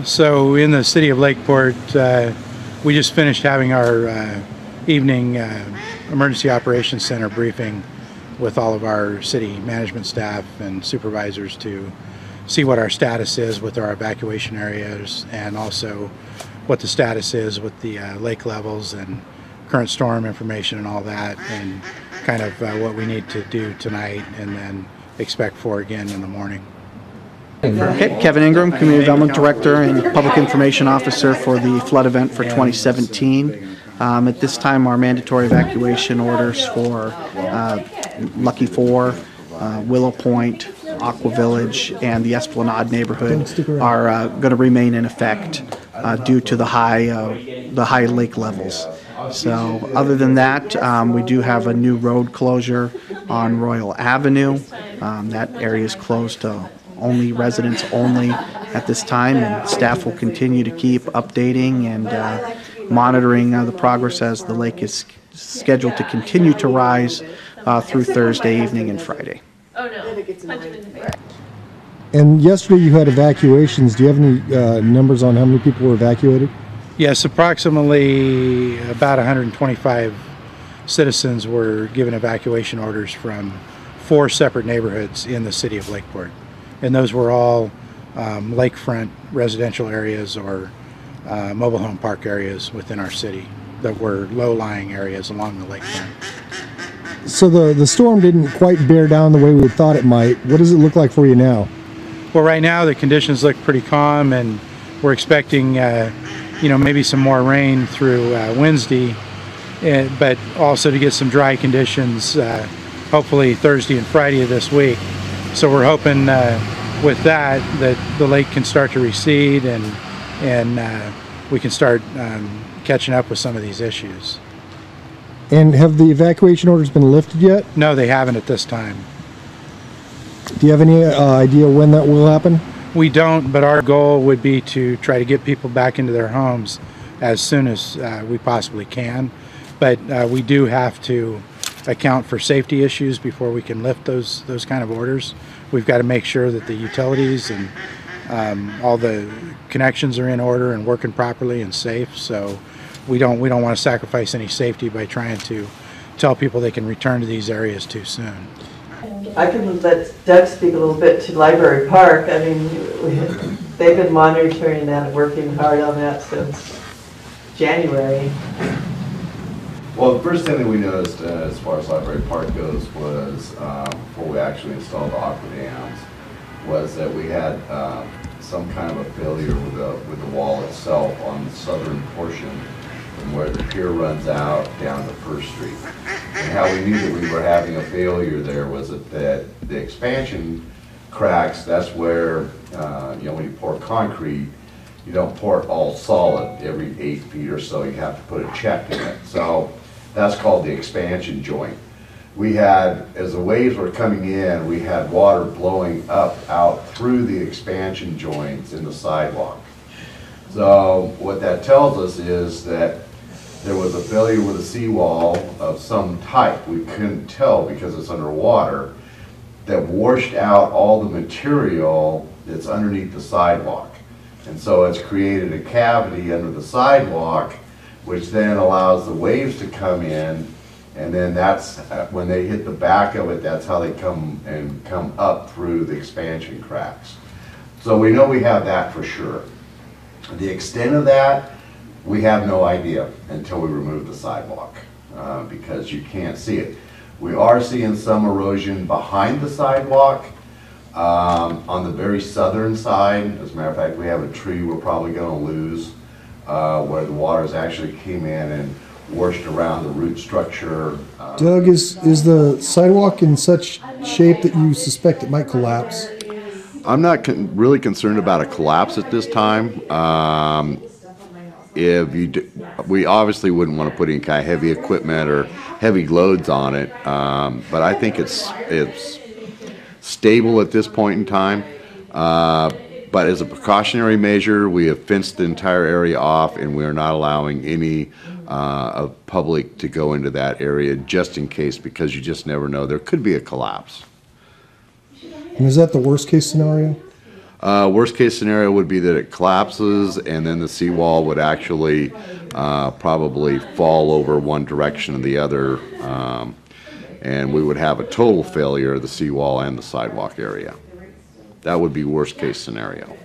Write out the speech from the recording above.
So in the city of Lakeport, we just finished having our evening emergency operations center briefing with all of our city management staff and supervisors to see what our status is with our evacuation areas, and also what the status is with the lake levels and current storm information and all that, and kind of what we need to do tonight and then expect for again in the morning. Okay, Kevin Ingram, Community Development Director and Public Information Officer for the flood event for 2017. At this time, our mandatory evacuation orders for Lucky 4, Willow Point, Aqua Village, and the Esplanade neighborhood are going to remain in effect due to the high lake levels. So other than that, we do have a new road closure on Royal Avenue. That area is closed to residents only at this time, and staff will continue to keep updating and monitoring the progress as the lake is scheduled to continue to rise through Thursday evening and Friday. Oh no. And yesterday you had evacuations. Do you have any numbers on how many people were evacuated? Yes, approximately about 125 citizens were given evacuation orders from 4 separate neighborhoods in the city of Lakeport. And those were all lakefront residential areas or mobile home park areas within our city that were low-lying areas along the lakefront. So the storm didn't quite bear down the way we thought it might. What does it look like for you now? Well, right now the conditions look pretty calm, and we're expecting maybe some more rain through Wednesday, but also to get some dry conditions hopefully Thursday and Friday of this week. So we're hoping with that the lake can start to recede and we can start catching up with some of these issues. And have the evacuation orders been lifted yet? No, they haven't at this time. Do you have any idea when that will happen? We don't, but our goal would be to try to get people back into their homes as soon as we possibly can. But we do have to account for safety issues before we can lift those kind of orders. We've got to make sure that the utilities and all the connections are in order and working properly and safe. So we don't want to sacrifice any safety by trying to tell people they can return to these areas too soon. I can let Doug speak a little bit to Library Park. I mean, they've been monitoring that and working hard on that since January. Well, the first thing that we noticed as far as Library Park goes was, before we actually installed the aqua dams, was that we had some kind of a failure with the wall itself on the southern portion from where the pier runs out down to First Street. And how we knew that we were having a failure there was that the expansion cracks, that's where, when you pour concrete, you don't pour it all solid every 8 feet or so. You have to put a check in it. So that's called the expansion joint. We had, as the waves were coming in, we had water blowing up out through the expansion joints in the sidewalk. So what that tells us is that there was a failure with a seawall of some type. We couldn't tell because it's underwater, that washed out all the material that's underneath the sidewalk. And so it's created a cavity under the sidewalk, which then allows the waves to come in, and then that's when they hit the back of it, that's how they come up through the expansion cracks. So we know we have that for sure. The extent of that, we have no idea until we remove the sidewalk, because you can't see it. We are seeing some erosion behind the sidewalk on the very southern side. As a matter of fact, we have a tree we're probably going to lose where the waters actually came in and washed around the root structure. Doug, is the sidewalk in such shape that you suspect it might collapse? I'm not really concerned about a collapse at this time. We obviously wouldn't want to put any kind of heavy equipment or heavy loads on it, but I think it's stable at this point in time. But as a precautionary measure, we have fenced the entire area off, and we are not allowing any of public to go into that area just in case, because you just never know. There could be a collapse. And is that the worst case scenario? Worst case scenario would be that it collapses and then the seawall would actually probably fall over one direction or the other, and we would have a total failure of the seawall and the sidewalk area. That would be worst case scenario.